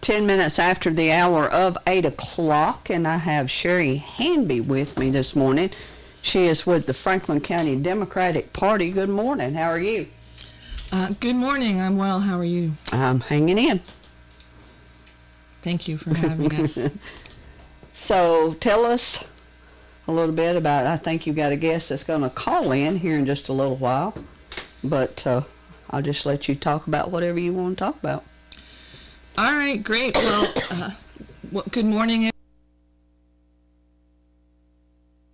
10 minutes after the hour of 8 o'clock, and I have Sherry Hanby with me this morning. She is with the Franklin County Democratic Party. Good morning. How are you? Good morning. I'm well. How are you? I'm hanging in. Thank you for having us. So tell us a little bit about, I think you got a guest that's going to call in here in just a little while, but I'll just let you talk about whatever you want to talk about. All right, great. Well, good morning,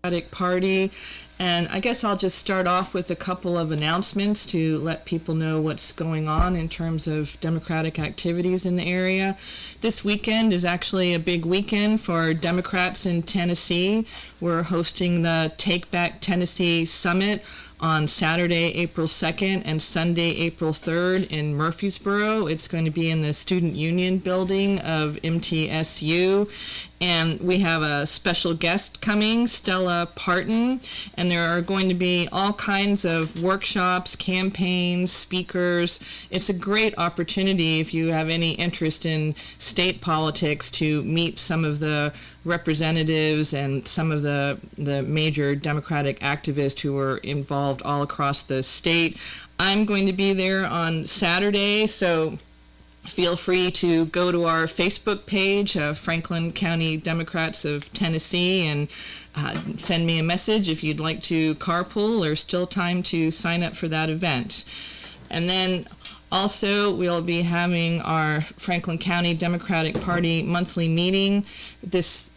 Democratic Party. And I guess I'll just start off with a couple of announcements to let people know what's going on in terms of Democratic activities in the area. This weekend is actually a big weekend for Democrats in Tennessee. We're hosting the Take Back Tennessee Summit on Saturday, April 2nd and Sunday, April 3rd in Murfreesboro. It's going to be in the Student Union building of MTSU. And we have a special guest coming, Stella Parton, and there are going to be all kinds of workshops, campaigns, speakers. It's a great opportunity if you have any interest in state politics to meet some of the representatives and some of the major Democratic activists who are involved all across the state. I'm going to be there on Saturday, so feel free to go to our Facebook page, Franklin County Democrats of Tennessee, and send me a message if you'd like to carpool. There's still time to sign up for that event. And then also, we'll be having our Franklin County Democratic Party monthly meeting this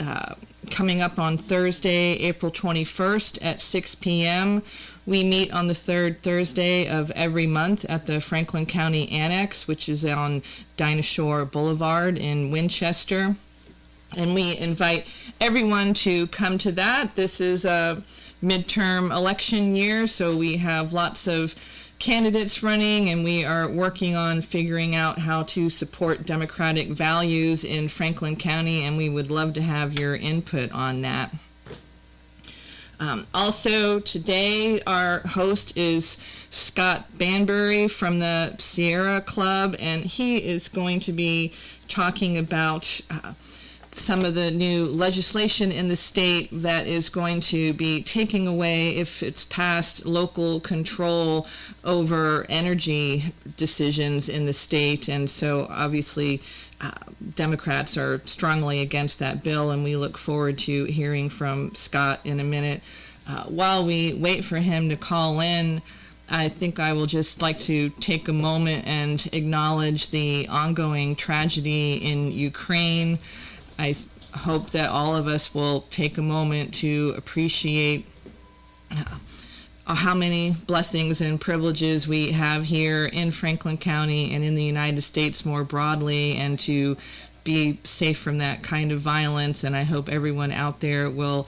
coming up on Thursday, April 21st at 6 p.m. We meet on the third Thursday of every month at the Franklin County Annex, which is on Dinah Shore Boulevard in Winchester. And we invite everyone to come to that. This is a midterm election year, so we have lots of candidates running, and we are working on figuring out how to support democratic values in Franklin County, and we would love to have your input on that. Also today, our host is Scott Banbury from the Sierra Club, and he is going to be talking about some of the new legislation in the state that is going to be taking away, if it's passed, local control over energy decisions in the state. And so obviously Democrats are strongly against that bill, and we look forward to hearing from Scott in a minute. While we wait for him to call in, I think I will just like to take a moment and acknowledge the ongoing tragedy in Ukraine. I hope that all of us will take a moment to appreciate how many blessings and privileges we have here in Franklin County and in the United States more broadly, and to be safe from that kind of violence. And I hope everyone out there will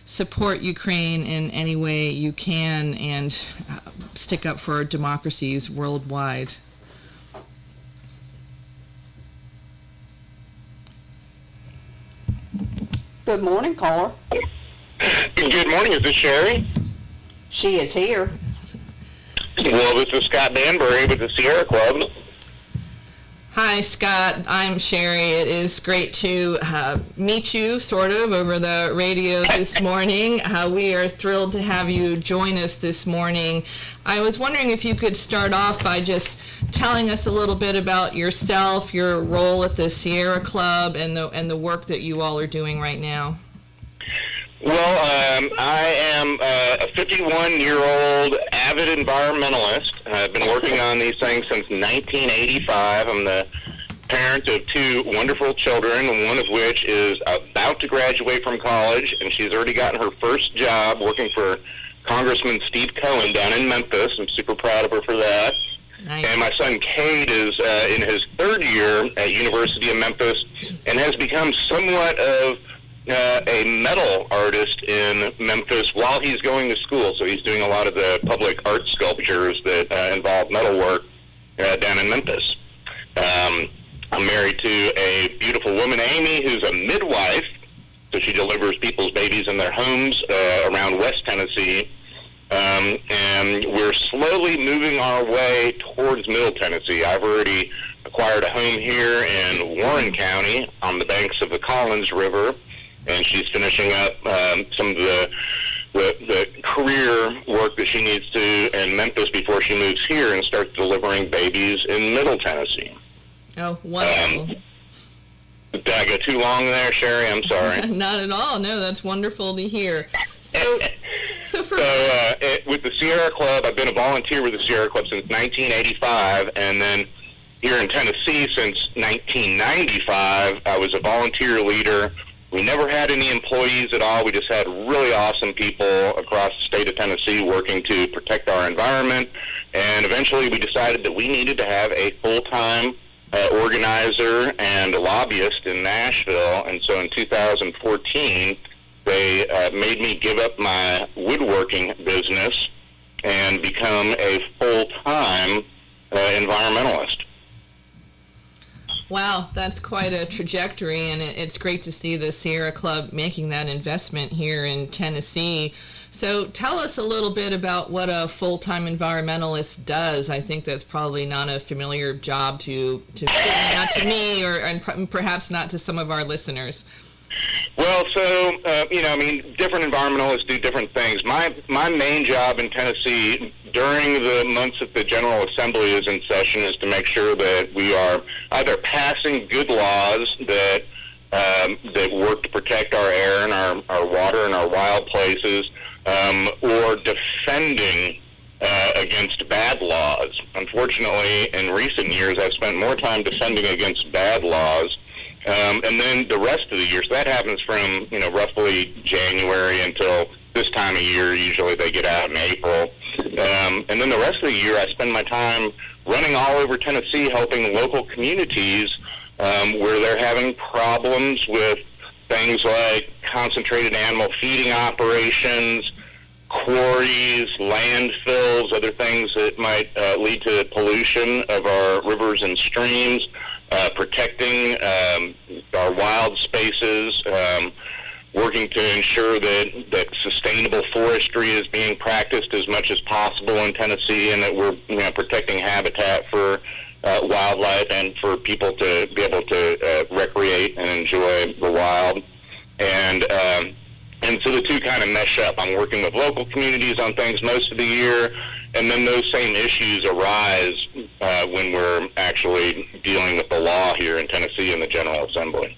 support Ukraine in any way you can and stick up for democracies worldwide. Good morning, caller. Good morning. Is this Sherry? She is here. Well, this is Scott Banbury with the Sierra Club. Hi, Scott. I'm Sherry. It is great to meet you, sort of, over the radio this morning. We are thrilled to have you join us this morning. I was wondering if you could start off by just telling us a little bit about yourself, your role at the Sierra Club, and the work that you all are doing right now. Well, I am a 51-year-old avid environmentalist. I've been working on these things since 1985. I'm the parent of two wonderful children, one of which is about to graduate from college, and she's already gotten her first job working for Congressman Steve Cohen down in Memphis. I'm super proud of her for that. Nice. And my son Cade is in his third year at University of Memphis and has become somewhat of a metal artist in Memphis while he's going to school. So he's doing a lot of the public art sculptures that involve metal work down in Memphis. I'm married to a beautiful woman, Amy, who's a midwife. So she delivers people's babies in their homes around West Tennessee. and we're slowly moving our way towards Middle Tennessee. I've already acquired a home here in Warren County on the banks of the Collins River, and she's finishing up some of the career work that she needs to in Memphis before she moves here and starts delivering babies in Middle Tennessee. Oh, wonderful. Did I go too long there, Sherry? I'm sorry. Not at all. No, that's wonderful to hear. So with the Sierra Club, I've been a volunteer with the Sierra Club since 1985, and then here in Tennessee since 1995, I was a volunteer leader. We never had any employees at all. We just had really awesome people across the state of Tennessee working to protect our environment, and eventually we decided that we needed to have a full-time organizer and a lobbyist in Nashville, and so in 2014, they made me give up my woodworking business and become a full-time environmentalist. Wow, that's quite a trajectory, and it's great to see the Sierra Club making that investment here in Tennessee. So tell us a little bit about what a full-time environmentalist does. I think that's probably not a familiar job to not to me, and perhaps not to some of our listeners. Well, so, different environmentalists do different things. My main job in Tennessee during the months that the General Assembly is in session is to make sure that we are either passing good laws that work to protect our air and our water and our wild places, or defending against bad laws. Unfortunately, in recent years, I've spent more time defending against bad laws. And then the rest of the year, so that happens from, roughly January until this time of year. Usually they get out in April. And then the rest of the year, I spend my time running all over Tennessee helping local communities where they're having problems with things like concentrated animal feeding operations, quarries, landfills, other things that might lead to pollution of our rivers and streams, protecting our wild spaces, working to ensure that sustainable forestry is being practiced as much as possible in Tennessee, and that we're protecting habitat for wildlife and for people to be able to recreate and enjoy the wild. And so the two kind of mesh up. I'm working with local communities on things most of the year, and then those same issues arise when we're actually dealing with the law here in Tennessee in the General Assembly.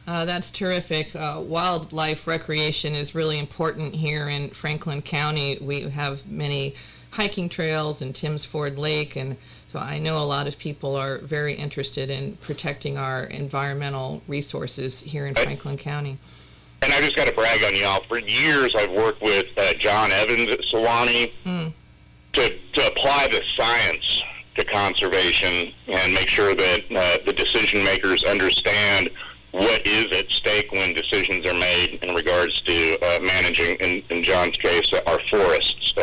That's terrific. Wildlife recreation is really important here in Franklin County. We have many hiking trails and Timms Ford Lake, and so I know a lot of people are very interested in protecting our environmental resources here in Franklin County. And I just got to brag on y'all. For years, I've worked with John Evans at Sewanee to apply the science to conservation and make sure that the decision makers understand what is at stake when decisions are made in regards to managing, in John's case, our forests.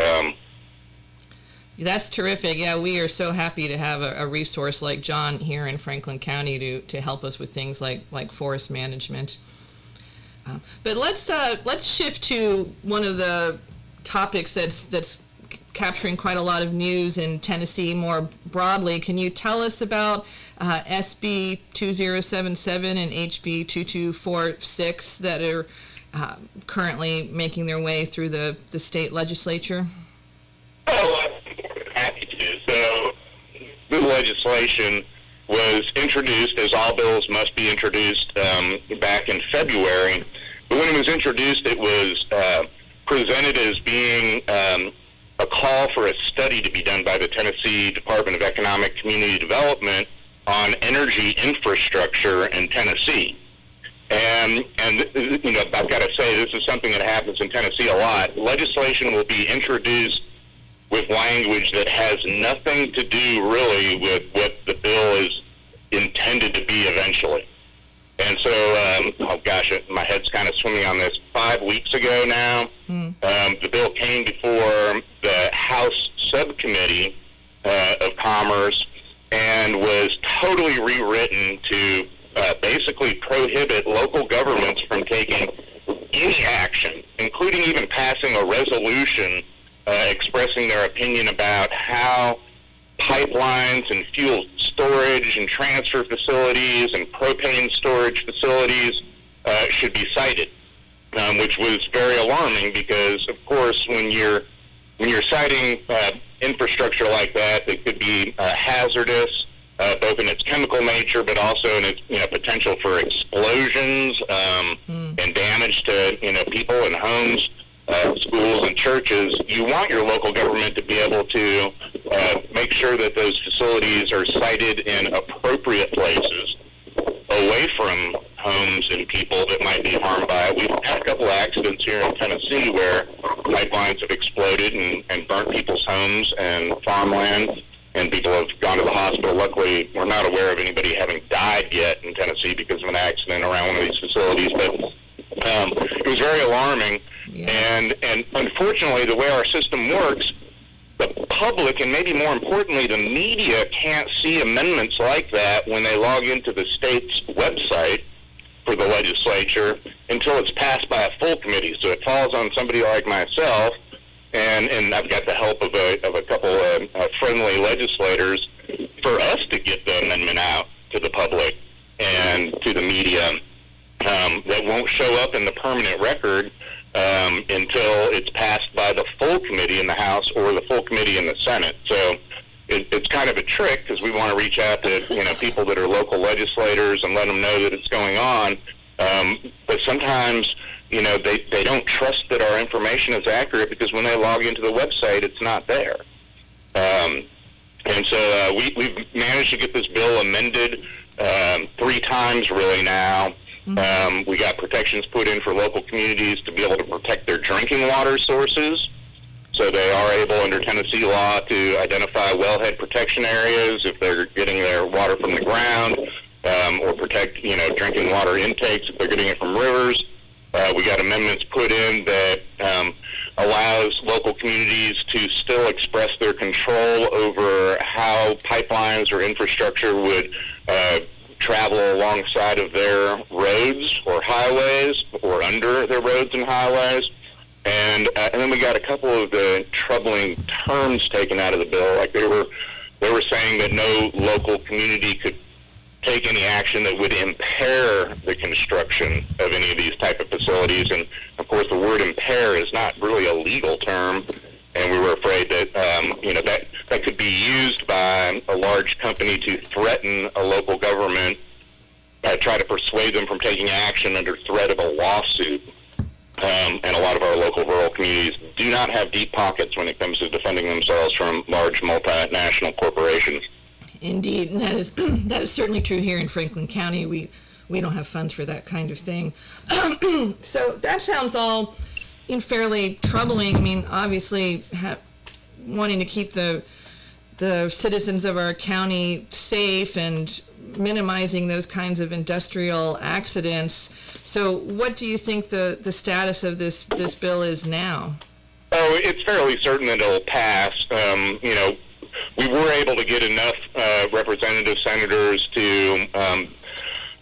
That's terrific. Yeah, we are so happy to have a resource like John here in Franklin County to help us with things like forest management. But let's shift to one of the topics that's capturing quite a lot of news in Tennessee more broadly. Can you tell us about SB 2077 and HB 2246 that are currently making their way through the state legislature? Oh, I'm happy to. So the legislation was introduced, as all bills must be introduced, back in February. But when it was introduced, it was presented as being a call for a study to be done by the Tennessee Department of Economic Community Development on energy infrastructure in Tennessee. And I've got to say, this is something that happens in Tennessee a lot. Legislation will be introduced with language that has nothing to do really with what the bill is intended to be eventually. And so, my head's kind of swimming on this. 5 weeks ago now, the bill came before the House Subcommittee of Commerce and was totally rewritten to basically prohibit local governments from taking any action, including even passing a resolution expressing their opinion about how pipelines and fuel storage and transfer facilities and propane storage facilities should be sited, which was very alarming because, of course, when you're citing infrastructure like that could be hazardous, both in its chemical nature, but also in its potential for explosions and damage to people and homes, schools and churches. You want your local government to be able to make sure that those facilities are sited in appropriate places, away from homes and people that might be harmed by it. We've had a couple of accidents here in Tennessee where pipelines have exploded and burnt people's homes and farmland, and people have gone to the hospital. Luckily, we're not aware of anybody having died yet in Tennessee because of an accident around one of these facilities, but it was very alarming. Yeah. And unfortunately, the way our system works, the public, and maybe more importantly, the media, can't see amendments like that when they log into the state's website for the legislature until it's passed by a full committee. So it falls on somebody like myself, and I've got the help of a couple of friendly legislators for us to get the amendment out to the public and to the media. That won't show up in the permanent record until it's passed by the full committee in the House or the full committee in the Senate. So it's kind of a trick because we want to reach out to people that are local legislators and let them know that it's going on. But sometimes they don't trust that our information is accurate because when they log into the website, it's not there. And so we've managed to get this bill amended 3 times really now. We got protections put in for local communities to be able to protect their drinking water sources. So they are able, under Tennessee law, to identify wellhead protection areas if they're getting their water from the ground, or protect, drinking water intakes if they're getting it from rivers. We got amendments put in that allows local communities to still express their control over how pipelines or infrastructure would travel alongside of their roads or highways or under their roads and highways. And then we got a couple of the troubling terms taken out of the bill. Like they were saying that no local community could take any action that would impair the construction of any of these type of facilities. And of course, the word impair is not really a legal term. And we were afraid that that could be used by a large company to threaten a local government, try to persuade them from taking action under threat of a lawsuit. And a lot of our local rural communities do not have deep pockets when it comes to defending themselves from large multinational corporations. Indeed, and that is certainly true here in Franklin County. We don't have funds for that kind of thing. So that sounds all fairly troubling. I mean, obviously, wanting to keep the citizens of our county safe and minimizing those kinds of industrial accidents. So what do you think the status of this bill is now? Oh, it's fairly certain that it'll pass. We were able to get enough representative senators to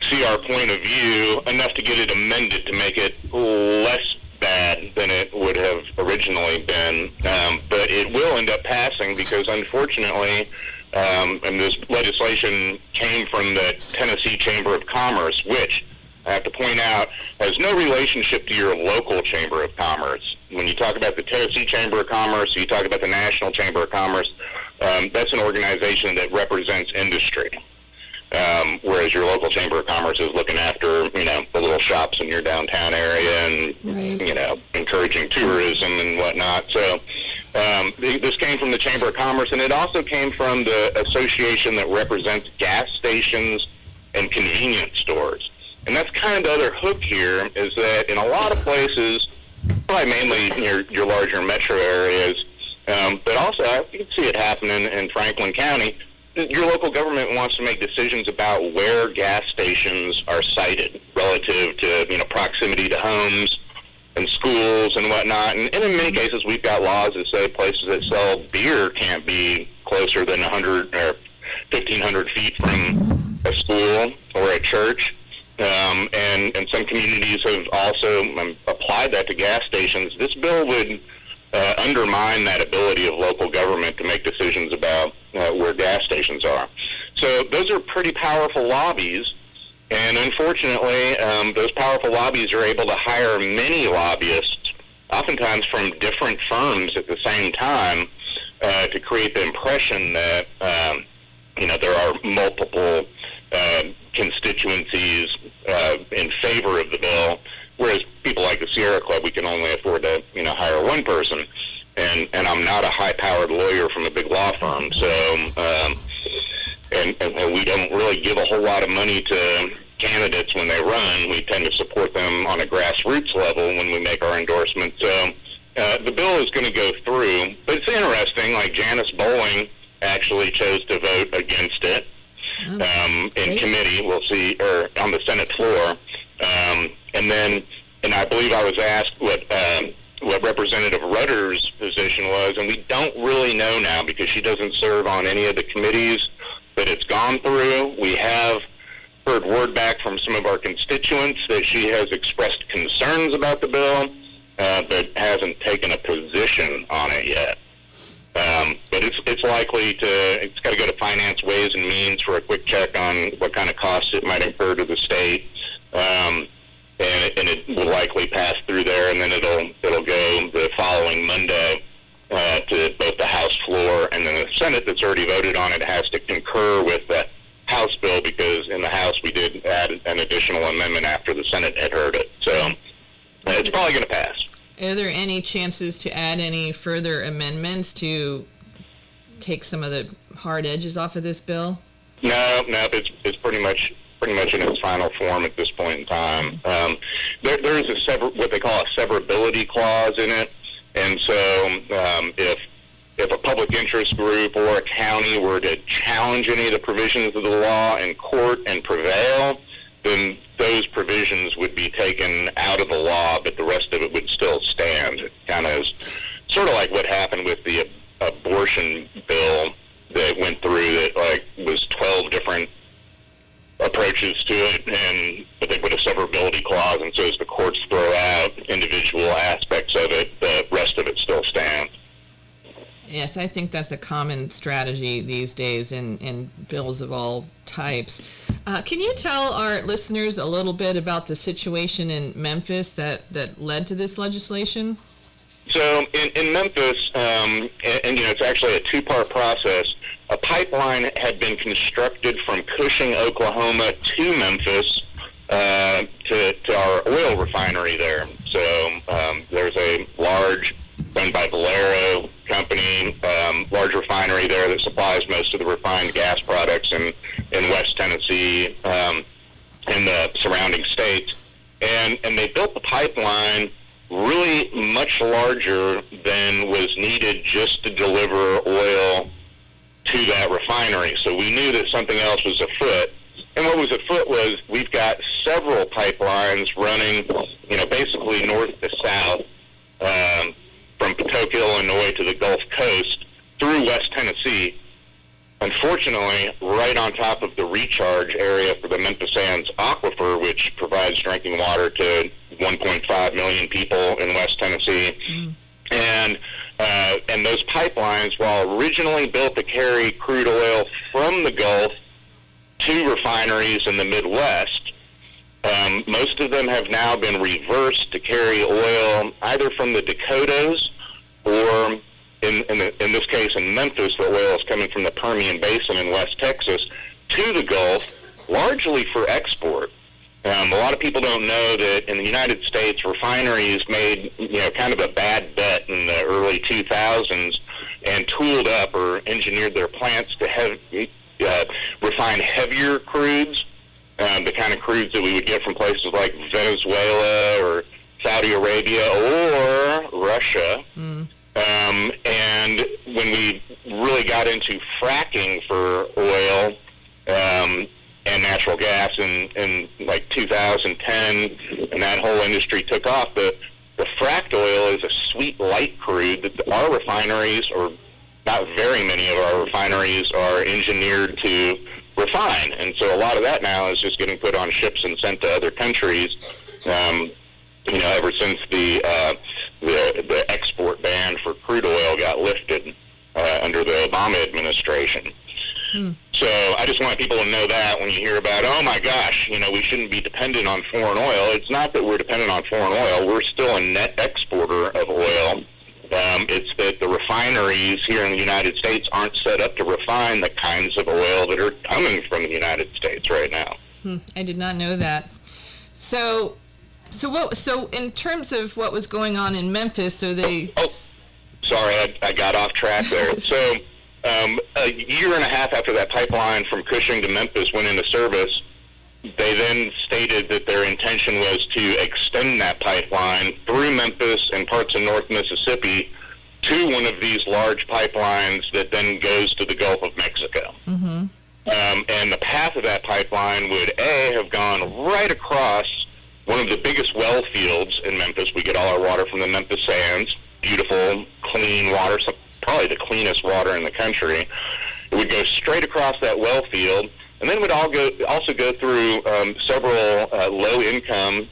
see our point of view, enough to get it amended to make it less bad than it would have originally been. But it will end up passing because, unfortunately, and this legislation came from the Tennessee Chamber of Commerce, which, I have to point out, has no relationship to your local Chamber of Commerce. When you talk about the Tennessee Chamber of Commerce, you talk about the National Chamber of Commerce, that's an organization that represents industry. Whereas your local Chamber of Commerce is looking after, the little shops in your downtown area and, right, encouraging tourism and whatnot. So this came from the Chamber of Commerce, and it also came from the association that represents gas stations and convenience stores. And that's kind of the other hook here, is that in a lot of places, probably mainly your larger metro areas, but also you can see it happening in Franklin County, your local government wants to make decisions about where gas stations are sited relative to, proximity to homes and schools and whatnot. And in many cases, we've got laws that say places that sell beer can't be closer than 100 or 1,500 feet from a school or a church. And some communities have also applied that to gas stations. This bill would undermine that ability of local government to make decisions about where gas stations are. So those are pretty powerful lobbies, and unfortunately, those powerful lobbies are able to hire many lobbyists, oftentimes from different firms at the same time, to create the impression that there are multiple constituencies in favor of the bill, whereas people like the Sierra Club, we can only afford to hire one person, and I'm not a high-powered lawyer from a big law firm, so and we don't really give a whole lot of money to candidates when they run. We tend to support them on a grassroots level when we make our endorsements. So the bill is going to go through, but it's interesting. Like Janice Bowling actually chose to vote against it in committee. We'll see, or on the Senate floor. And I believe I was asked what Representative Rutter's position was, and we don't really know now because she doesn't serve on any of the committees that it's gone through. We have heard word back from some of our constituents that she has expressed concerns about the bill, but hasn't taken a position on it yet. But it's likely it's got to go to Finance, Ways, and Means for a quick check on what kind of costs it might incur to the state. And it will likely pass through there, and then it'll go the following Monday to both the House floor, and then the Senate that's already voted on it has to concur with the House bill, because in the House we did add an additional amendment after the Senate had heard it. So it's probably going to pass. Are there any chances to add any further amendments to take some of the hard edges off of this bill? No, it's pretty much in its final form at this point in time. There's what they call a severability clause in it, and so if a public interest group or a county were to challenge any of the provisions of the law in court and prevail, then those provisions would be taken out of the law, but the rest of it would still stand. It kind of is sort of like what happened with the abortion bill that went through that was 12 different approaches to it, but they put a severability clause, and so as the courts throw out individual aspects of it, the rest of it still stands. Yes, I think that's a common strategy these days in bills of all types. Can you tell our listeners a little bit about the situation in Memphis that led to this legislation? So in Memphis, and it's actually a two-part process. A pipeline had been constructed from Cushing, Oklahoma to Memphis to our oil refinery there. So there's a large, run by Valero company, large refinery there that supplies most of the refined gas products in West Tennessee and the surrounding states. And they built the pipeline really much larger than was needed just to deliver oil to that refinery. So we knew that something else was afoot. And what was afoot was we've got several pipelines running, basically north to south, from Patoka, Illinois to the Gulf Coast through West Tennessee. Unfortunately, right on top of the recharge area for the Memphis Sands Aquifer, which provides drinking water to 1.5 million people in West Tennessee. And those pipelines, while originally built to carry crude oil from the Gulf to refineries in the Midwest, most of them have now been reversed to carry oil either from the Dakotas or, in this case in Memphis, the oil is coming from the Permian Basin in West Texas to the Gulf, largely for export. A lot of people don't know that in the United States, refineries made kind of a bad bet in the early 2000s and tooled up or engineered their plants to refine heavier crudes, the kind of crudes that we would get from places like Venezuela or Saudi Arabia or Russia. And when we really got into fracking for oil and natural gas in like 2010, and that whole industry took off, the fracked oil is a sweet light crude that our refineries, or not very many of our refineries, are engineered to refine. And so a lot of that now is just getting put on ships and sent to other countries. Ever since the the export ban for crude oil got lifted under the Obama administration. So I just want people to know that when you hear about, oh my gosh, we shouldn't be dependent on foreign oil. It's not that we're dependent on foreign oil. We're still a net exporter of oil. It's that the refineries here in the United States aren't set up to refine the kinds of oil that are coming from the United States right now. I did not know that. So in terms of what was going on in Memphis, Oh, sorry, I got off track there. So a year and a half after that pipeline from Cushing to Memphis went into service, they then stated that their intention was to extend that pipeline through Memphis and parts of North Mississippi to one of these large pipelines that then goes to the Gulf of Mexico. Mm-hmm. And the path of that pipeline would, have gone right across one of the biggest well fields in Memphis. We get all our water from the Memphis Sands, beautiful, clean water, probably the cleanest water in the country. It would go straight across that well field, and then would also go through several low-income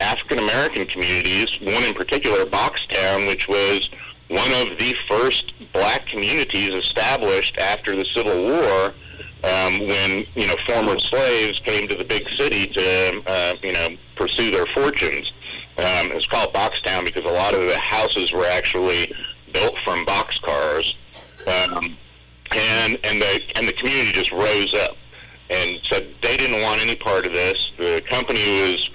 African-American communities, one in particular, Boxtown, which was one of the first black communities established after the Civil War, when former slaves came to the big city to pursue their fortunes. It's called Boxtown because a lot of the houses were actually built from boxcars, and the community just rose up and said they didn't want any part of this. The company was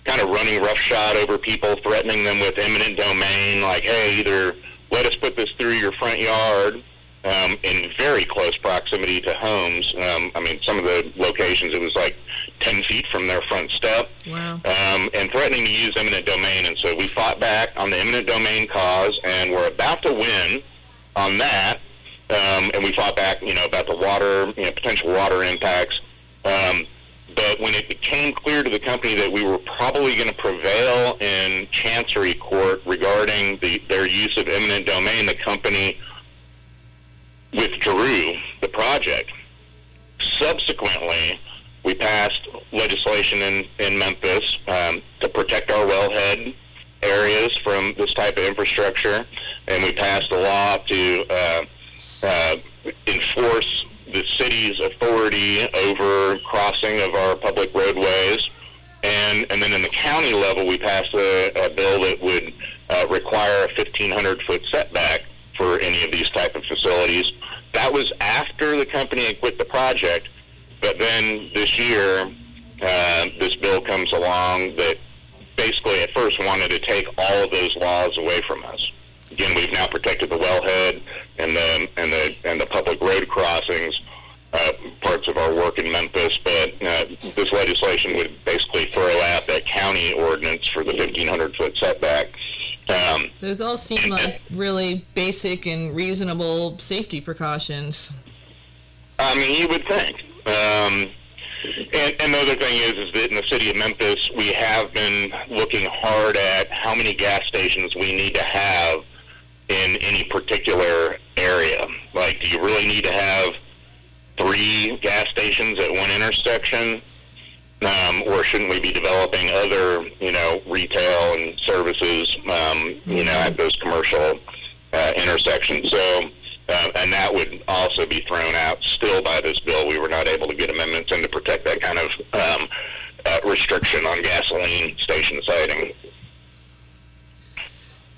kind of running roughshod over people, threatening them with eminent domain, like, hey, either let us put this through your front yard, in very close proximity to homes. Some of the locations, it was like 10 feet from their front step. Wow. And threatening to use eminent domain. And so we fought back on the eminent domain cause, and we're about to win on that. And we fought back, about the water, potential water impacts. But when it became clear to the company that we were probably going to prevail in Chancery Court regarding their use of eminent domain, the company withdrew the project. Subsequently, we passed legislation in Memphis to protect our wellhead areas from this type of infrastructure, and we passed a law to enforce the city's authority over crossing of our public roadways. And then in the county level, we passed a bill that would require a 1,500-foot setback for any of these type of facilities. That was after the company had quit the project, but then this year, this bill comes along that basically at first wanted to take all of those laws away from us. Again, we've now protected the wellhead and the public road crossings, parts of our work in Memphis, but this legislation would basically throw out that county ordinance for the 1,500-foot setback. Those all seem like really basic and reasonable safety precautions. You would think. And the other thing is that in the city of Memphis, we have been looking hard at how many gas stations we need to have in any particular area. Like, do you really need to have 3 gas stations at one intersection? Or shouldn't we be developing other, retail and services, at those commercial intersections? So, and that would also be thrown out still by this bill. We were not able to get amendments in to protect that kind of restriction on gasoline station siting.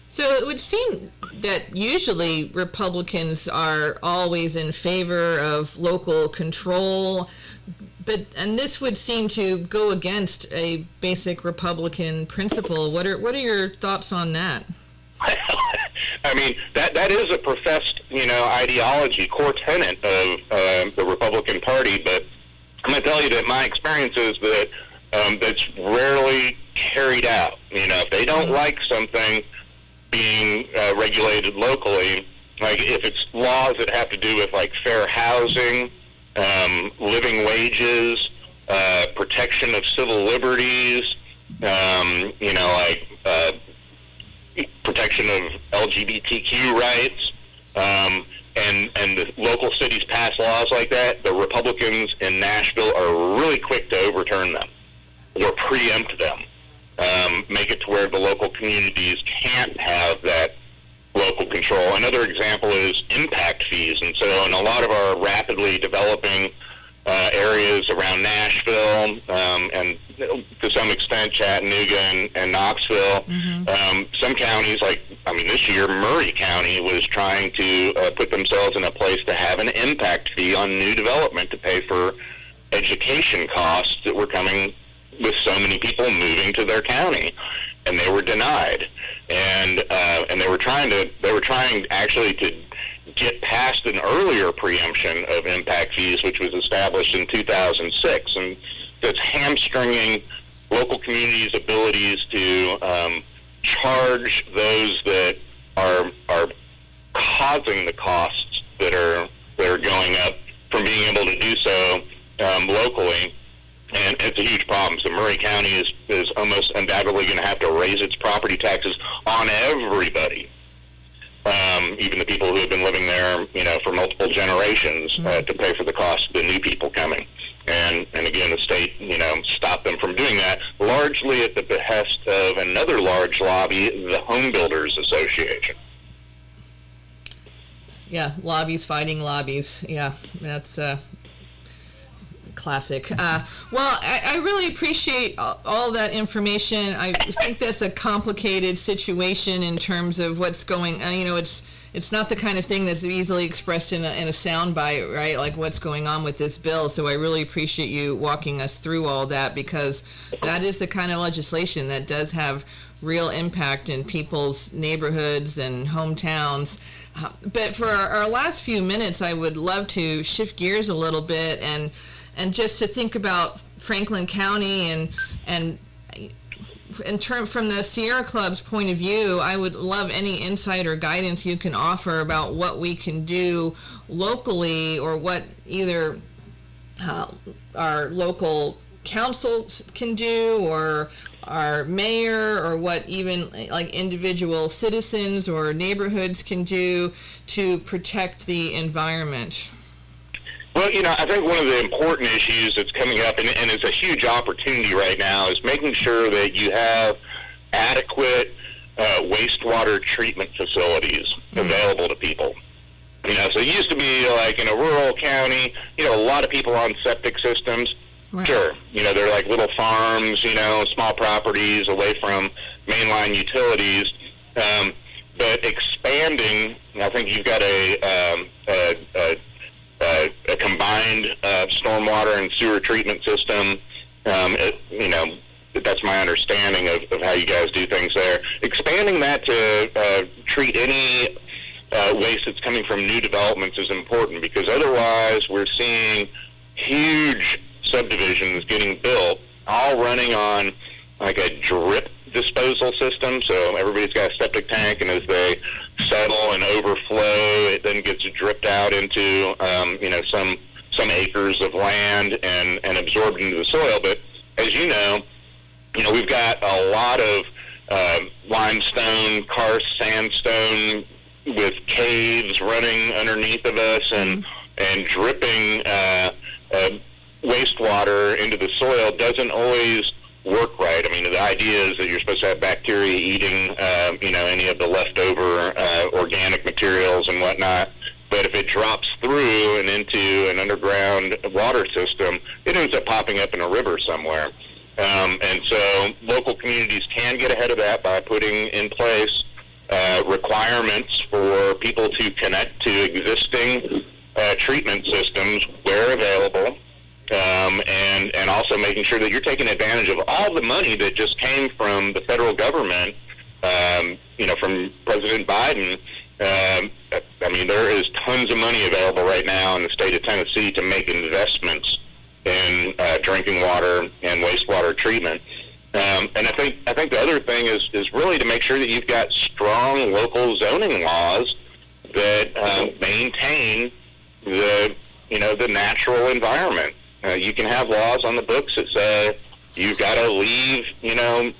So it would seem that usually Republicans are always in favor of local control, and this would seem to go against a basic Republican principle. What are your thoughts on that? That is a professed, ideology, core tenet of the Republican Party, but I'm going to tell you that my experience is that that's rarely carried out. If they don't like something being regulated locally, like if it's laws that have to do with like fair housing, living wages, protection of civil liberties, protection of LGBTQ rights, and the local cities pass laws like that, the Republicans in Nashville are really quick to overturn them or preempt them. make it to where the local communities can't have that local control. Another example is impact fees. And so in a lot of our rapidly developing areas around Nashville, and to some extent Chattanooga and Knoxville, some counties, this year Murray County was trying to put themselves in a place to have an impact fee on new development to pay for education costs that were coming with so many people moving to their county, and they were denied. And they were trying actually to get past an earlier preemption of impact fees, which was established in 2006, and that's hamstringing local communities' abilities to charge those that are causing the costs that are going up from being able to do so locally. And it's a huge problem. So Murray County is almost undoubtedly going to have to raise its property taxes on everybody, even the people who have been living there, for multiple generations, to pay for the cost of the new people coming. And again, the state, stopped them from doing that, largely at the behest of another large lobby, the Home Builders Association. Yeah, lobbies fighting lobbies. Yeah, that's classic. Well, I really appreciate all that information. I think that's a complicated situation in terms of what's going on. It's not the kind of thing that's easily expressed in a soundbite, right? Like what's going on with this bill. So I really appreciate you walking us through all that, because that is the kind of legislation that does have real impact in people's neighborhoods and hometowns. But for our last few minutes, I would love to shift gears a little bit and just to think about Franklin County and from the Sierra Club's point of view, I would love any insight or guidance you can offer about what we can do locally, or what either our local councils can do, or our mayor, or what even like individual citizens or neighborhoods can do to protect the environment. Well, I think one of the important issues that's coming up, and it's a huge opportunity right now, is making sure that you have adequate wastewater treatment facilities available to people. So it used to be like in a rural county, a lot of people on septic systems. Right. Sure, they're like little farms, small properties away from mainline utilities. But expanding, I think you've got a combined stormwater and sewer treatment system. That's my understanding of how you guys do things there. Expanding that to treat any waste that's coming from new developments is important, because otherwise we're seeing huge subdivisions getting built, all running on like a drip disposal system. So everybody's got a septic tank, and as they settle and overflow, it then gets dripped out into some acres of land and absorbed into the soil. But as you know, we've got a lot of limestone, karst, sandstone with caves running underneath of us and dripping wastewater into the soil doesn't always work right. The idea is that you're supposed to have bacteria eating, any of the leftover organic materials and whatnot. But if it drops through and into an underground water system, it ends up popping up in a river somewhere. And so local communities can get ahead of that by putting in place requirements for people to connect to existing treatment systems where available. And also making sure that you're taking advantage of all the money that just came from the federal government, from President Biden. There is tons of money available right now in the state of Tennessee to make investments in drinking water and wastewater treatment. And I think the other thing is really to make sure that you've got strong local zoning laws that maintain the natural environment. You can have laws on the books that say you've got to leave,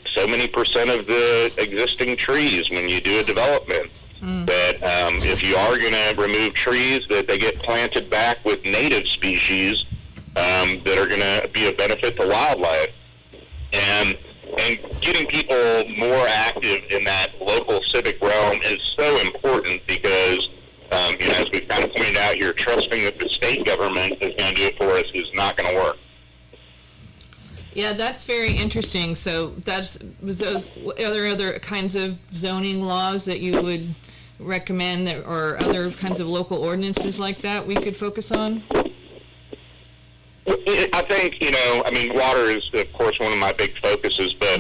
so many percent of the existing trees when you do a development. That if you are going to remove trees, that they get planted back with native species that are going to be a benefit to wildlife. And And getting people more active in that local civic realm is so important because, as we've kind of pointed out here, trusting that the state government is going to do it for us is not going to work. Yeah, that's very interesting. So are there other kinds of zoning laws that you would recommend or other kinds of local ordinances like that we could focus on? I think, water is, of course, one of my big focuses, but,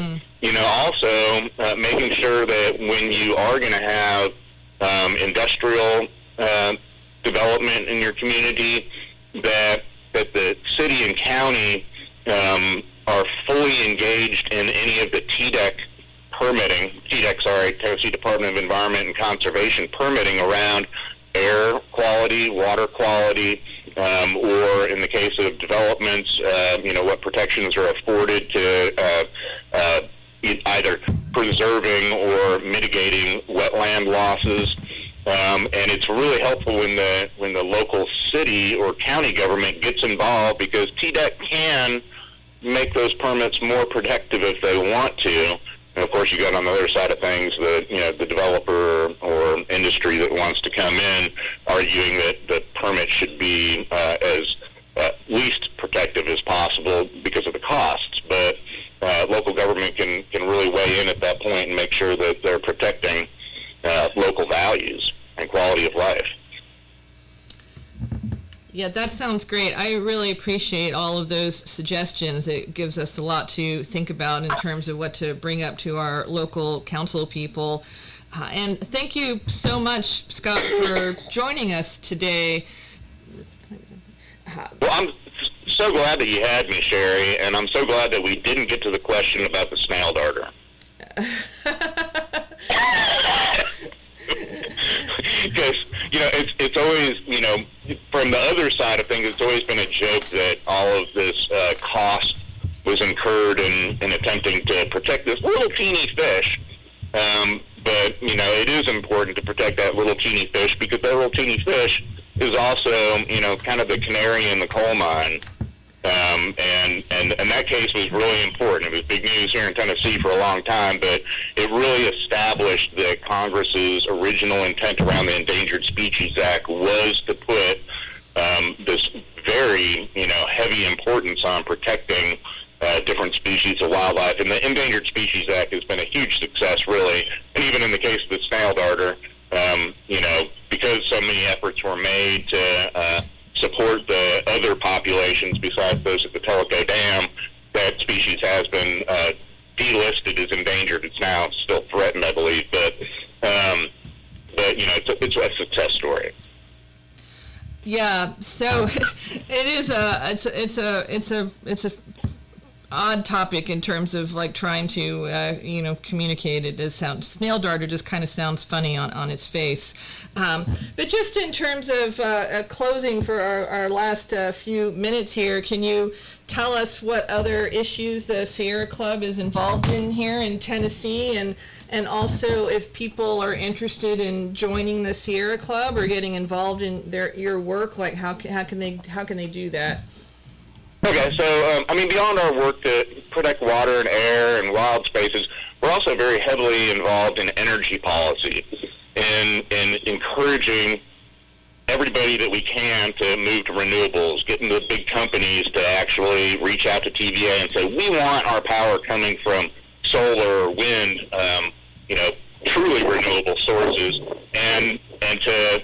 also making sure that when you are going to have industrial development in your community, that the city and county are fully engaged in any of the Tennessee Department of Environment and Conservation permitting around air quality, water quality, or in the case of developments, what protections are afforded to either preserving or mitigating wetland losses. And it's really helpful when the local city or county government gets involved, because TDEC can make those permits more protective if they want to. And of course, you got on the other side of things the developer or industry that wants to come in, arguing that the permit should be as least protective as possible because of the costs. But local government can really weigh in at that point and make sure that they're protecting local values and quality of life. Yeah, that sounds great. I really appreciate all of those suggestions. It gives us a lot to think about in terms of what to bring up to our local council people. And thank you so much, Scott, for joining us today. Well, I'm so glad that you had me, Sherry, and I'm so glad that we didn't get to the question about the snail darter. Because, it's always, from the other side of things, it's always been a joke that all of this cost was incurred in attempting to protect this little teeny fish. But, it is important to protect that little teeny fish, because that little teeny fish is also, kind of the canary in the coal mine. And that case was really important. It was big news here in Tennessee for a long time, but it really established that Congress's original intent around the Endangered Species Act was to put this very, heavy importance on protecting different species of wildlife. And the Endangered Species Act has been a huge success, really. And even in the case of the snail darter, because so many efforts were made to support the other populations besides those at the Tellico Dam, that species has been delisted as endangered. It's now still threatened, I believe, but it's a success story. Yeah, so it is it's a odd topic in terms of like trying to communicate it. As sound snail darter just kind of sounds funny on its face, but just in terms of closing for our last few minutes here, can you tell us what other issues the Sierra Club is involved in here in Tennessee, and also if people are interested in joining the Sierra Club or getting involved in your work, like how can they do that? Okay, so, beyond our work to protect water and air and wild spaces, we're also very heavily involved in energy policy and encouraging everybody that we can to move to renewables, getting the big companies to actually reach out to TVA and say, we want our power coming from solar or wind, truly renewable sources, and to,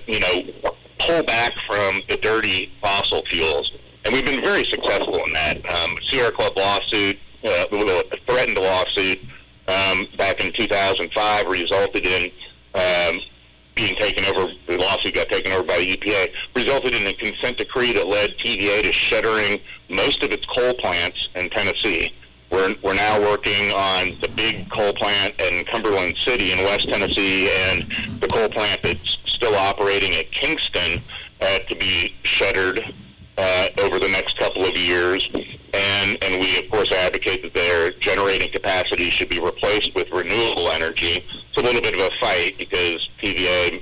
pull back from the dirty fossil fuels. And we've been very successful in that. Sierra Club lawsuit, threatened lawsuit back in 2005 resulted in being taken over. The lawsuit got taken over by the EPA, resulted in a consent decree that led TVA to shuttering most of its coal plants in Tennessee. We're now working on the big coal plant in Cumberland City in West Tennessee and the coal plant that's still operating at Kingston to be shuttered over the next couple of years, and we of course advocate that their generating capacity should be replaced with renewable energy. It's a little bit of a fight because TVA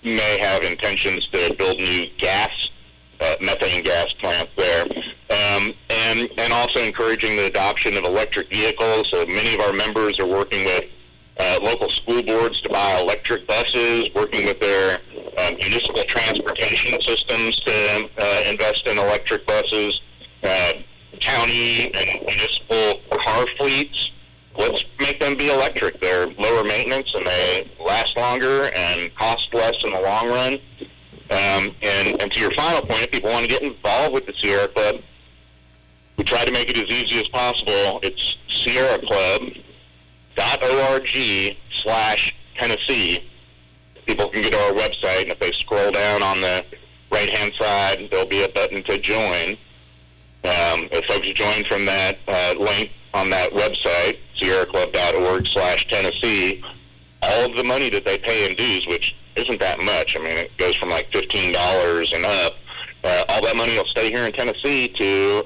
may have intentions to build new gas methane gas plants there. And also encouraging the adoption of electric vehicles. So many of our members are working with local school boards to buy electric buses, working with their municipal transportation systems to invest in electric buses, county and municipal car fleets. Let's make them be electric. They're lower maintenance and they last longer and cost less in the long run. And to your final point, if people want to get involved with the Sierra Club, we try to make it as easy as possible. It's SierraClub.org/Tennessee. People can go to our website, and if they scroll down on the right-hand side, there'll be a button to join. If folks join from that link on that website, SierraClub.org/Tennessee, all of the money that they pay in dues, which isn't that much. I mean, it goes from like $15 and up. All that money will stay here in Tennessee to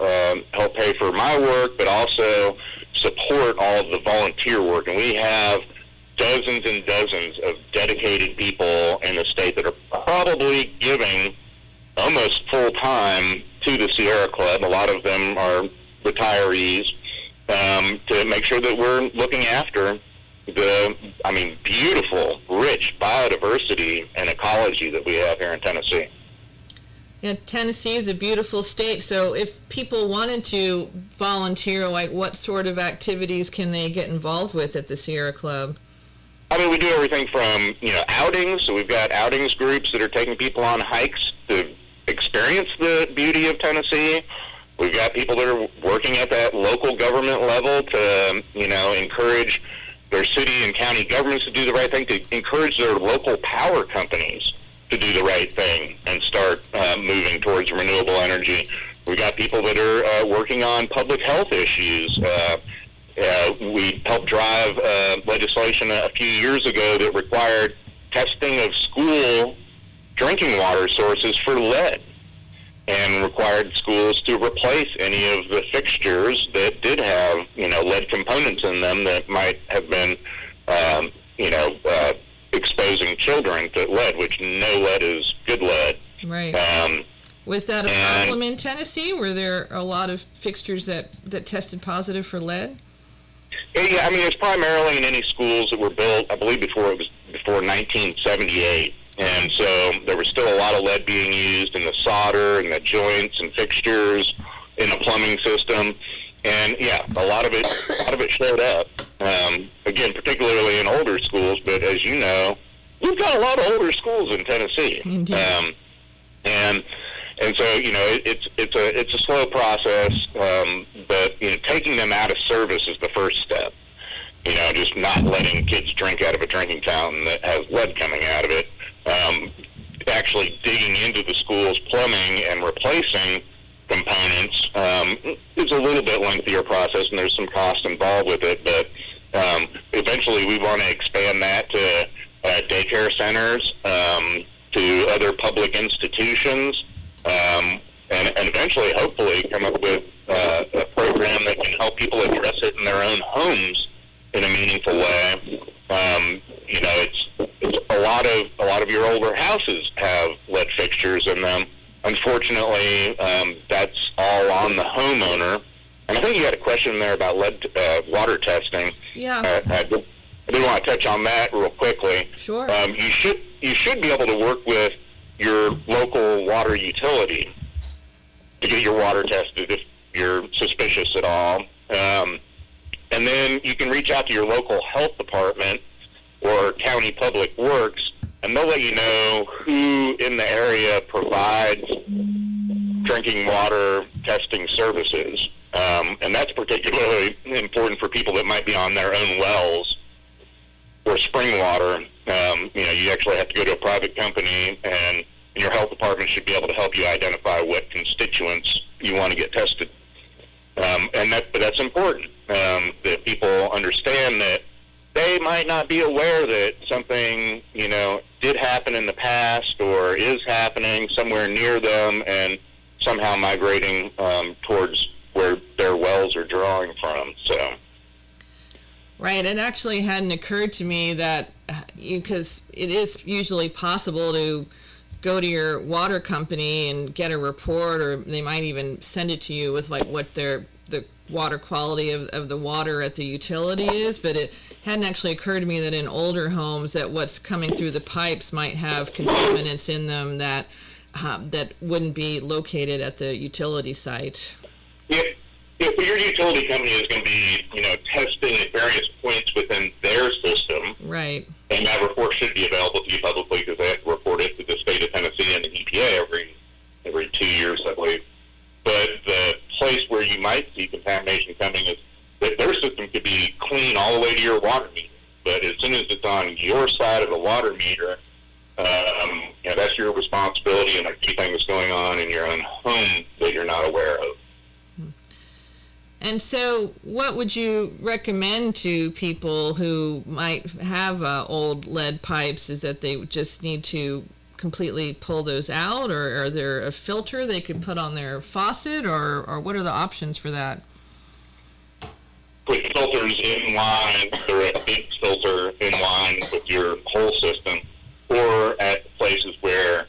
help pay for my work, but also support all of the volunteer work. And we have dozens and dozens of dedicated people in the state that are probably giving almost full time to the Sierra Club. A lot of them are retirees, to make sure that we're looking after the, beautiful, rich biodiversity and ecology that we have here in Tennessee. Yeah, Tennessee is a beautiful state. So if people wanted to volunteer, like what sort of activities can they get involved with at the Sierra Club? We do everything from, outings. So we've got outings groups that are taking people on hikes to experience the beauty of Tennessee. We've got people that are working at that local government level to, encourage their city and county governments to do the right thing, to encourage their local power companies to do the right thing and start moving towards renewable energy. We've got people that are working on public health issues. We helped drive legislation a few years ago that required testing of school drinking water sources for lead, and required schools to replace any of the fixtures that did have, lead components in them that might have been, exposing children to lead, which no lead is good lead. Right. Was that a problem in Tennessee? Were there a lot of fixtures that tested positive for lead? Yeah, it's primarily in any schools that were built, I believe, before 1978. And so there was still a lot of lead being used in the solder and the joints and fixtures in the plumbing system. And yeah, a lot of it showed up. Again, particularly in older schools, but as you know, we've got a lot of older schools in Tennessee. Indeed. And so it's a slow process, but taking them out of service is the first step. Just not letting kids drink out of a drinking fountain that has lead coming out of it. Actually digging into the school's plumbing and replacing components is a little bit lengthier process, and there's some cost involved with it, but eventually we want to expand that to daycare centers, to other public institutions, and eventually, hopefully, come up with a program that can help people address it in their own homes in a meaningful way. It's a lot of your older houses have lead fixtures in them. Unfortunately, that's all on the homeowner. And I think you had a question there about lead water testing. Yeah. I do want to touch on that real quickly. Sure. You should be able to work with your local water utility to get your water tested if you're suspicious at all. And then you can reach out to your local health department or county public works, and they'll let you know who in the area provides drinking water testing services. And that's particularly important for people that might be on their own wells or spring water. You actually have to go to a private company, and your health department should be able to help you identify what constituents you want to get tested. But that's important, that people understand that they might not be aware that something, did happen in the past or is happening somewhere near them and somehow migrating towards where their wells are drawing from. So. Right. It actually hadn't occurred to me that, because it is usually possible to go to your water company and get a report, or they might even send it to you with like what the water quality of the water at the utility is. But it hadn't actually occurred to me that in older homes that what's coming through the pipes might have contaminants in them that wouldn't be located at the utility site. If your utility company is going to be, testing at various points within their system, right, and that report should be available to you publicly because they have to report it to the state of Tennessee and the EPA every 2 years, I believe. But the place where you might see contamination coming is that their system could be clean all the way to your water meter. But as soon as it's on your side of the water meter, that's your responsibility, and there could be things going on in your own home that you're not aware of. And so what would you recommend to people who might have old lead pipes? Is that they just need to completely pull those out, or are there a filter they could put on their faucet, or what are the options for that? Put filters in line, or a big filter in line with your whole system, or at places where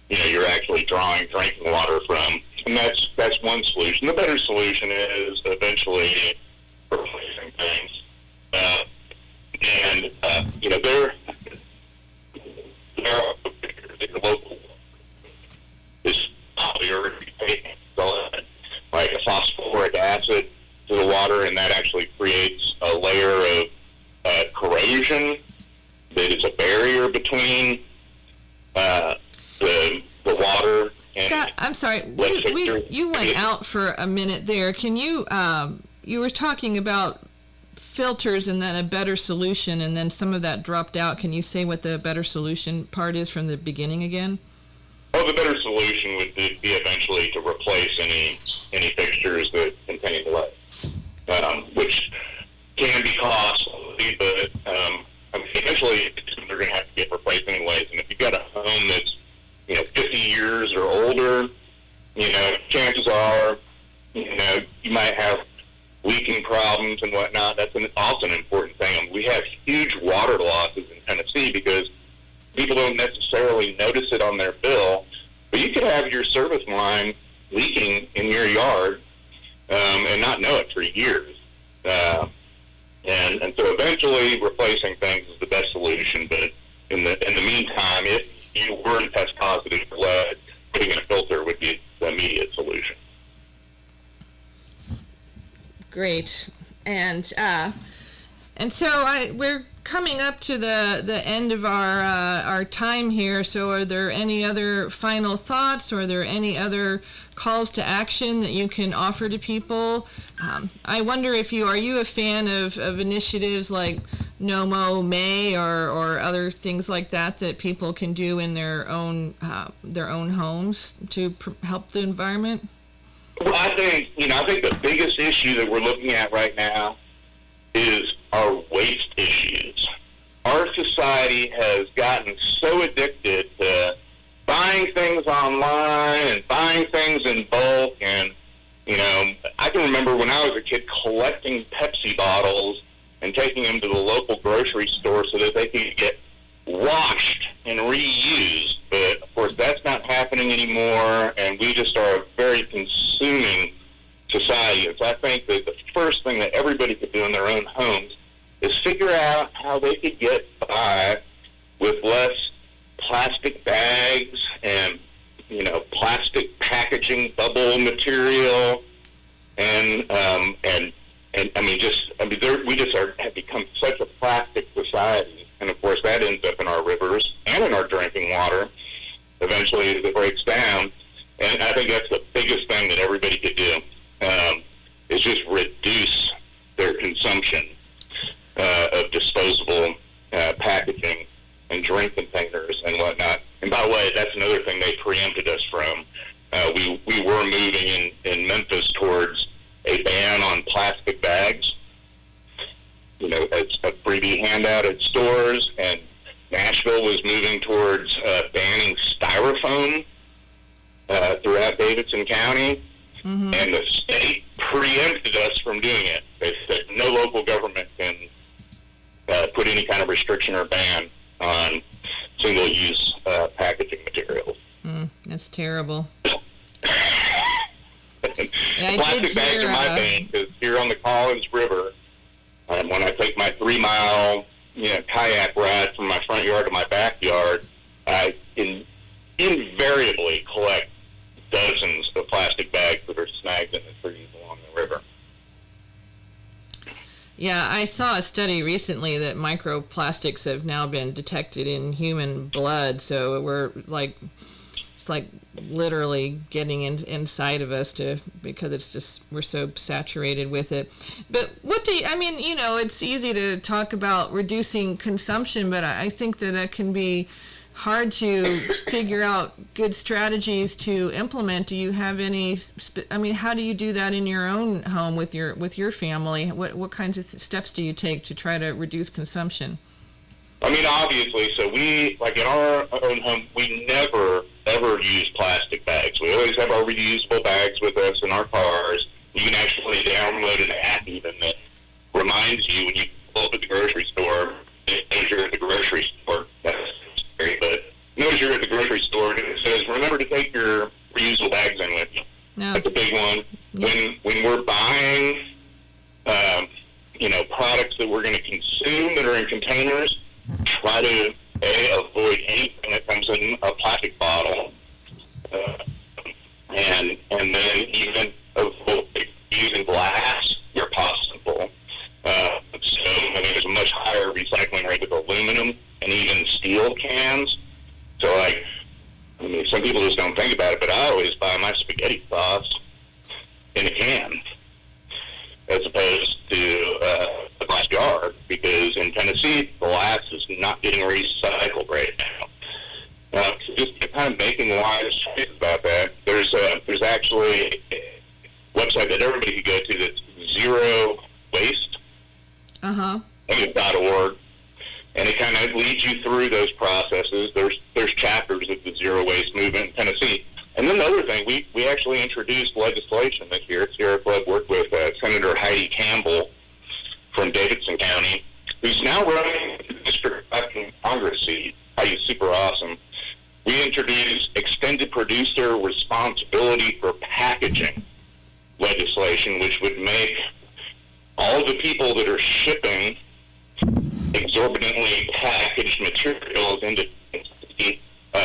you're actually drawing drinking water from. And that's one solution. The better solution is eventually replacing things. There are local is probably already taking like a phosphoric acid to the water, and that actually creates a layer of corrosion that is a barrier between the water. Scott, I'm sorry. You went out for a minute there. Can you? You were talking about filters and then a better solution, and then some of that dropped out. Can you say what the better solution part is from the beginning again? Oh, the better solution would be eventually to replace any fixtures that contain lead, which can be costly, but eventually they're going to have to get replaced anyways. And if you've got a home that's 50 years or older, chances are, you might have leaking problems and whatnot. That's also an important thing. We have huge water losses in Tennessee because people don't necessarily notice it on their bill, but you could have your service line leaking in your yard and not know it for years. And so eventually replacing things is the best solution, but in the meantime, if you were to test positive for lead, putting in a filter would be the immediate solution. Great. And so we're coming up to the end of our time here. So are there any other final thoughts, or are there any other calls to action that you can offer to people? I wonder if are you a fan of initiatives like No Mow May or other things like that people can do in their own homes to help the environment? Well, I think the biggest issue that we're looking at right now is our waste issues. Our society has gotten so addicted to buying things online and buying things in bulk. And, I can remember when I was a kid collecting Pepsi bottles and taking them to the local grocery store so that they could get washed and reused. But, of course, that's not happening anymore, and we just are a very consuming society. And so I think that the first thing that everybody could do in their own homes is figure out how they could get by with less plastic bags and, plastic packaging, bubble material, and we just have become such a plastic society. And, of course, that ends up in our rivers and in our drinking water eventually as it breaks down. And I think that's the biggest thing that everybody could do, is just reduce their consumption of disposable packaging and drink containers and whatnot. And by the way, that's another thing they preempted us from. We were moving in Memphis towards a ban on plastic bags. It's a freebie handout at stores, and Nashville was moving towards banning styrofoam throughout Davidson County, and the state preempted us from doing it. They said no local government can put any kind of restriction or ban on single-use packaging materials. terrible. Plastic bags are my bane, because here on the Collins River, when I take my 3-mile kayak ride from my front yard to my backyard, I invariably collect dozens of plastic bags that are snagged in the trees along the river. Yeah, I saw a study recently that microplastics have now been detected in human blood, so it's like literally getting inside of us because it's just, we're so saturated with it. But it's easy to talk about reducing consumption, but I think that can be hard to figure out good strategies to implement. Do you have any, how do you do that in your own home with your family? What kinds of steps do you take to try to reduce consumption? Obviously, so we, like in our own home, we never, ever use plastic bags. We always have our reusable bags with us in our cars. You can actually download an app even that reminds you when you pull up at the grocery store, if you're at the grocery store. That's scary, but notice you're at the grocery store and it says, remember to take your reusable bags in with you. No. That's a big one. Yeah. When we're buying, products that we're going to consume that are in containers, try to avoid anything that comes in a plastic bottle, and then even avoid using glass where possible. There's a much higher recycling rate with aluminum and even steel cans. So, some people just don't think about it, but I always buy my spaghetti sauce in a can as opposed to a glass jar, because in Tennessee, glass is not getting recycled right now. So just kind of making wise choices about that. There's actually a website that everybody can go to that's Zero Waste. I think it's .org, and it kind of leads you through those processes. There's chapters of the Zero Waste movement in Tennessee. And then the other thing, we actually introduced legislation this year. Sierra Club worked with Senator Heidi Campbell from Davidson County, who's now running the district Congress seat. Heidi's super awesome. We introduced extended producer responsibility for packaging legislation, which would make all the people that are shipping exorbitantly packaged materials into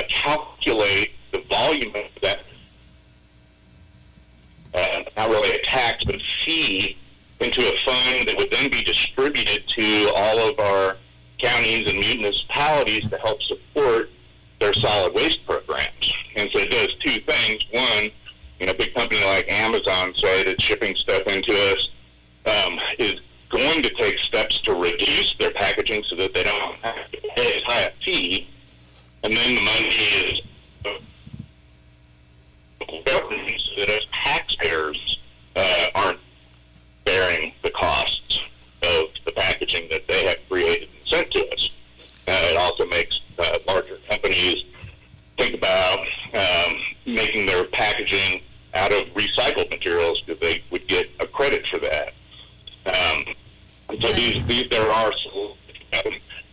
calculate the volume of that, not really a tax, but fee, into a fund that would then be distributed to all of our counties and municipalities to help support their solid waste programs. And so it does two things. One, a big company like Amazon, say, that's shipping stuff into us, is going to take steps to reduce their packaging so that they don't have to pay as high a fee. And then the money is government, so that as taxpayers aren't bearing the costs of the packaging that they have created and sent to us. It also makes larger companies think about making their packaging out of recycled materials, because they would get a credit for that. So there are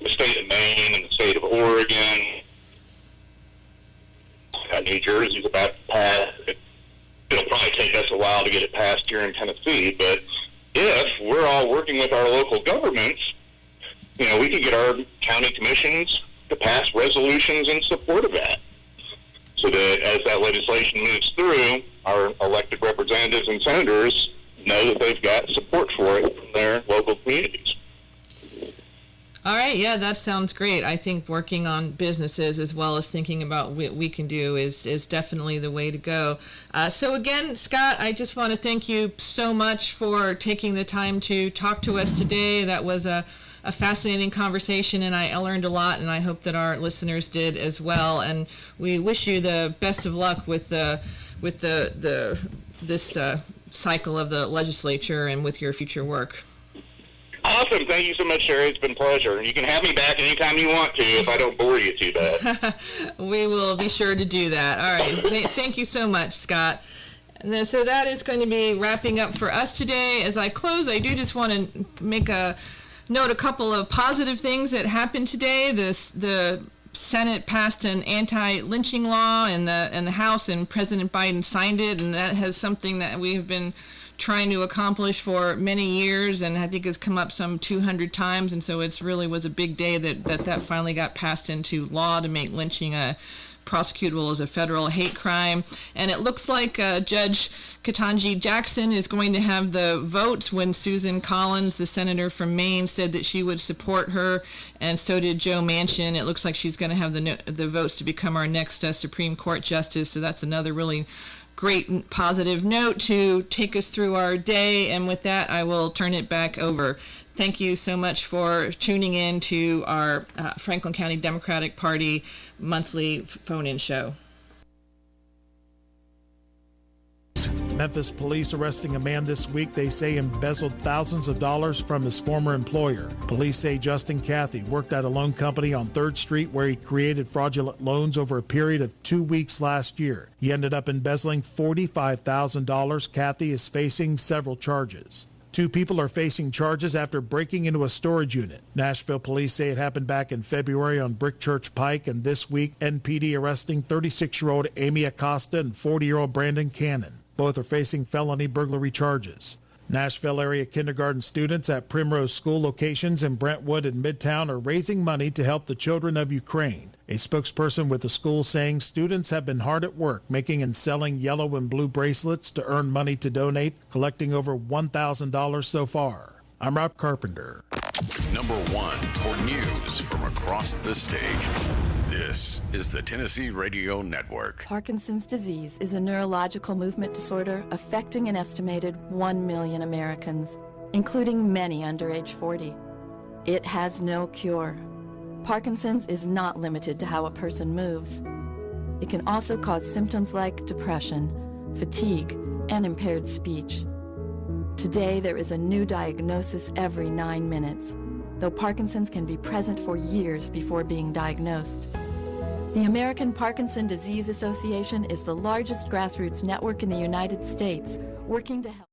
the state of Maine and the state of Oregon. New Jersey's about to pass. It'll probably take us a while to get it passed here in Tennessee, but if we're all working with our local governments, we can get our county commissions to pass resolutions in support of that, so that as that legislation moves through, our elected representatives and senators know that they've got support for it from their local communities. All right, yeah, that sounds great. I think working on businesses as well as thinking about what we can do is definitely the way to go. So again, Scott, I just want to thank you so much for taking the time to talk to us today. That was a fascinating conversation, and I learned a lot, and I hope that our listeners did as well. And we wish you the best of luck with this cycle of the legislature and with your future work. Awesome. Thank you so much, Sherry. It's been a pleasure. You can have me back anytime you want to if I don't bore you too bad. We will be sure to do that. All right. Thank you so much, Scott. And then, so that is going to be wrapping up for us today. As I close, I do just want to note a couple of positive things that happened today. The Senate passed an anti-lynching law in the House, and President Biden signed it, and that has something that we have been trying to accomplish for many years, and I think has come up some 200 times, and so it's really was a big day that finally got passed into law to make lynching a prosecutable as a federal hate crime. And it looks like Judge Ketanji Jackson is going to have the votes when Susan Collins, the senator from Maine, said that she would support her, and so did Joe Manchin. It looks like she's going to have the votes to become our next Supreme Court justice, so that's another really great and positive note to take us through our day. And with that, I will turn it back over. Thank you so much for tuning in to our Franklin County Democratic Party monthly phone-in show. Memphis police arresting a man this week they say embezzled thousands of dollars from his former employer. Police say Justin Cathy worked at a loan company on 3rd Street where he created fraudulent loans over a period of 2 weeks last year. He ended up embezzling $45,000. Cathy is facing several charges. 2 people are facing charges after breaking into a storage unit. Nashville police say it happened back in February on Brick Church Pike, and this week NPD arresting 36-year-old Amy Acosta and 40-year-old Brandon Cannon. Both are facing felony burglary charges. Nashville area kindergarten students at Primrose School locations in Brentwood and Midtown are raising money to help the children of Ukraine. A spokesperson with the school saying students have been hard at work making and selling yellow and blue bracelets to earn money to donate, collecting over $1,000 so far. I'm Rob Carpenter. Number 1 for news from across the state. This is the Tennessee Radio Network. Parkinson's disease is a neurological movement disorder affecting an estimated 1 million Americans, including many under age 40. It has no cure. Parkinson's is not limited to how a person moves. It can also cause symptoms like depression, fatigue, and impaired speech. Today, there is a new diagnosis every 9 minutes, though Parkinson's can be present for years before being diagnosed. The American Parkinson Disease Association is the largest grassroots network in the United States, working to help